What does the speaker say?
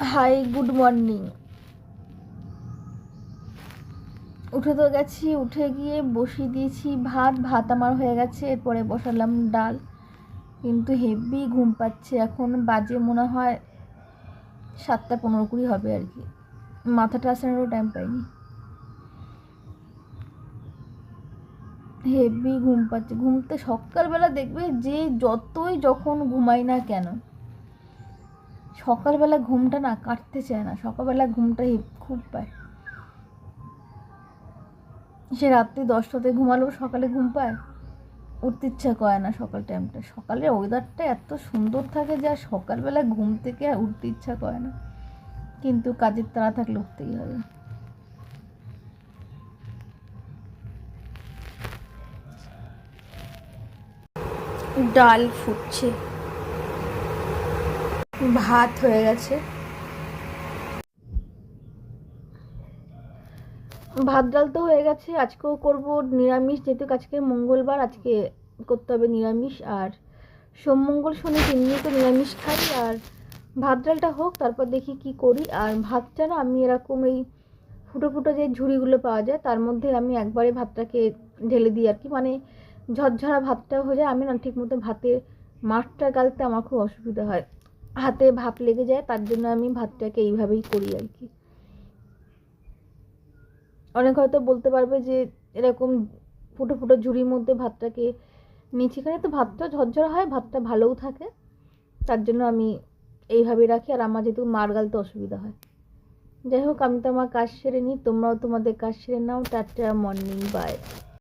High, good morning. উঠে তো গেছি, উঠে গিয়ে বসিয়ে দিয়েছি ভাত। ভাত আমার হয়ে গেছে, এরপরে বসালাম ডাল। কিন্তু হেভি ঘুম পাচ্ছে, এখন বাজে মনে হয় 7:15 হবে আর কি। মাথাটা আসানোরও টাইম পাইনি, হেভি ঘুম পাচ্ছে। ঘুমতে সকালবেলা দেখবে যে যতই যখন ঘুমাই না কেন, সকালবেলা ঘুমটা না কাটতে চায় না। সকালবেলা ঘুমটা খুব পায়। সে রাত্রি 10টাতে ঘুমালেও সকালে ঘুম পায়, উঠতে ইচ্ছা করে না। সকাল টাইমটা, সকালের ওয়েদারটা এত সুন্দর থাকে যে আর সকালবেলা ঘুম থেকে আর উঠতে ইচ্ছা করে না, কিন্তু কাজের তাড়া থাকলে উঠতেই হবে। ডাল ফুটছে, ভাত হয়ে গেছে। ভাত ডাল তো হয়ে গেছে। আজকেও করব নিরামিষ, যেহেতু আজকে মঙ্গলবার, আজকে করতে হবে নিরামিষ। আর সোম মঙ্গল শনি 3 দিনই তো নিরামিষ খাই। আর ভাত ডালটা হোক, তারপর দেখি কি করি। আর ভাতটা না আমি এরকম এই ফুটো ফুটো যে ঝুড়িগুলো পাওয়া যায় তার মধ্যে আমি একবারে ভাতটাকে ঢেলে দিই আর কি, মানে ঝরঝরা ভাতটা হয়ে যায়। আমি না ঠিক মতো ভাতে মাঠটা গালতে আমার খুব অসুবিধা হয়, হাতে ভাপ লেগে যায়। তার জন্য আমি ভাতটাকে এইভাবেই করি আর কি। অনেক হয়তো বলতে পারবে যে এরকম ফুটো ফুটো ঝুড়ির মধ্যে ভাতটাকে নিচে, এখানে তো ভাতটা ঝরঝরা হয়, ভাতটা ভালোও থাকে। তার জন্য আমি এইভাবেই রাখি। আর আমার যেহেতু মার গালতে অসুবিধা হয়। যাই হোক, আমি তো আমার কাজ সেরে নিই, তোমরাও তোমাদের কাজ সেরে নাও। Tata, morning, by.